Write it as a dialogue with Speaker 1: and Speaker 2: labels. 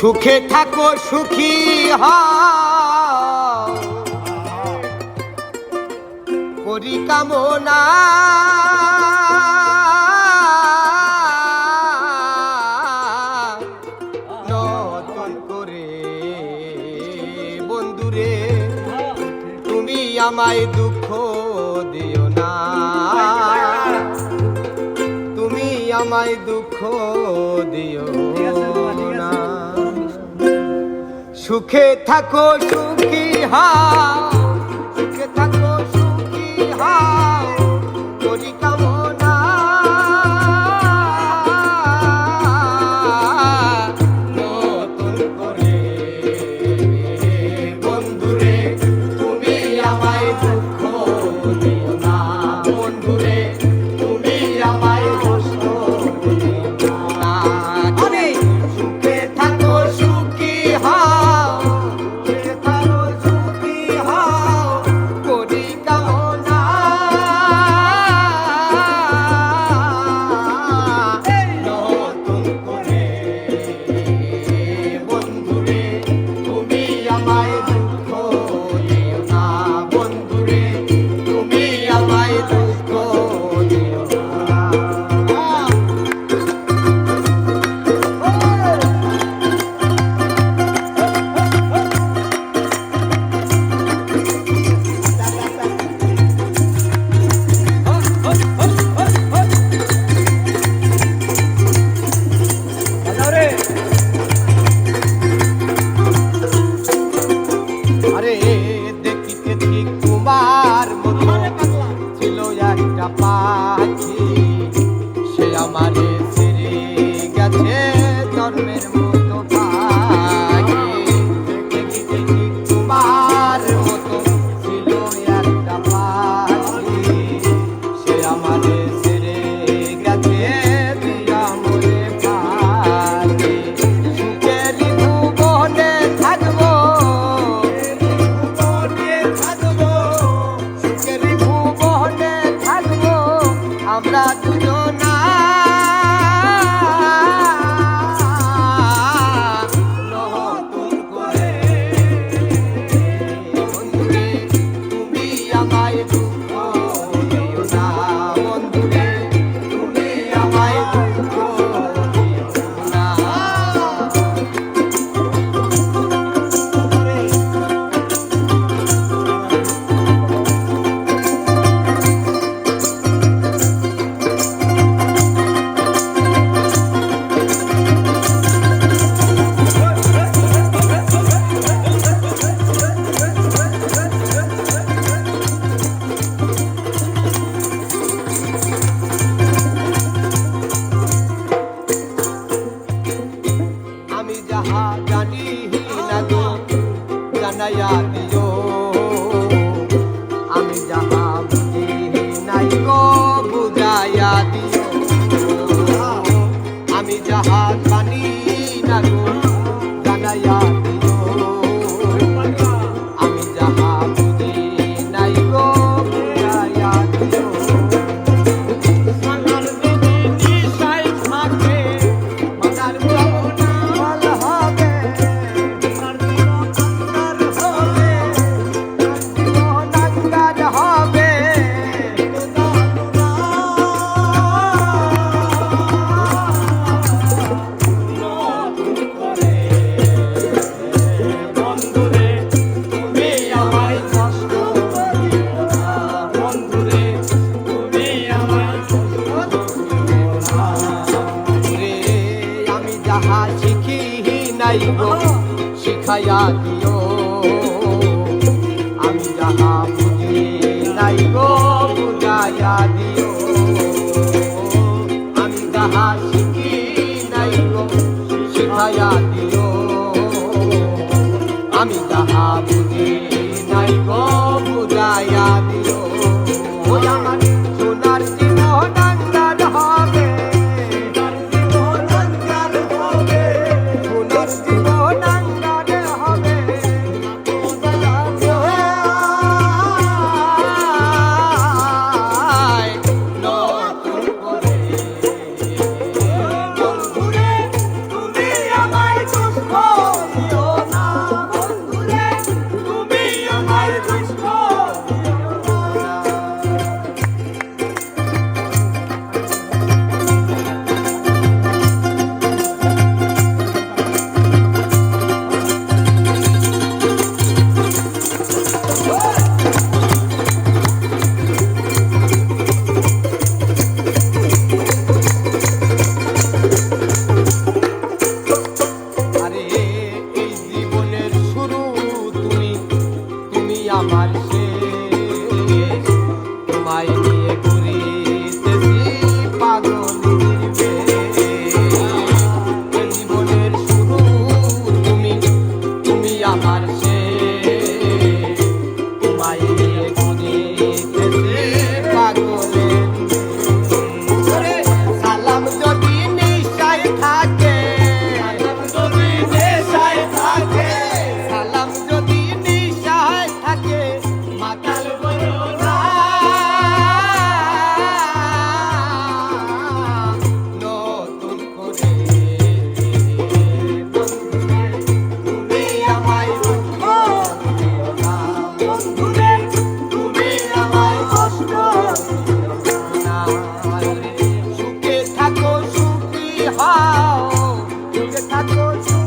Speaker 1: সুখে থাকো সুখী হও করি কামনা নতুন করে বন্ধুরে তুমি আমায় দুঃখ দিও না তুমি আমায় দুঃখ দিও না সুখে থাকো সুখী হও সুখে থাকো সুখী হও করি কামনা নতুন করে বন্ধুরে তুমি আমায় দুঃখ দিও না বন্ধুরে তুমি আমায় কষ্ট দিও না সুখে থাকো সুখী হও সুখে থাকো সুখী হও করি কামনা নতুন করে বন্ধুরে তুমি আমায় দুঃখ দিও না বন্ধুরে তুমি আমায় দুঃখ দিও না আরে দেখিতে ঠিক তোমার মতো ছিল একটা পাখি সে আমারে ছেড়ে গেছে জন্মের মতো পাখি দেখিতে ঠিক তোমার মতো ছিল একটা পাখি সে আমারে ছেড়ে গেছে মরে পাখি সুখের ভুবনে থাকবো আমরা দুজনা নতুন করে বন্ধুরে তুমি আমায় দুঃখ দিও না বন্ধুরে তুমি আমায় দুঃখ দিও না আমি যাহা জানি না গো জানাইয়া দিও আমি যাহা বুঝি নাই গো বুঝাইয়া দিও আমি যাহা জানি না গো জানাইয়া দিও আমি যাহা বুঝি নাই গো বুঝাইয়া দিও মনার যদি নিশাই থাকে মনার ভাবনা হবে মনার জীবন হবে বন্ধুরে তুমি আমায় কষ্ট দিও না বন্ধুরে তুমি আমায় কষ্ট দিও না রে আমি যাহা শিখি নাই গো শিখাইয়া দিও আমি যাহা বুঝি নাই গো বুঝাইয়া দিও আমি যাহা শিখি নাই গো শিখাইয়া দিও আমি যাহা বুঝি নাই গো বুঝাইয়া দিও ওই আমার সোনার জীবন আন্দার হবে সোনার জীবন আন্দার হবে সোনার জীবন আন্দার হবে নতুন করে বন্ধুরে তুমি আমায় দুঃখ বসু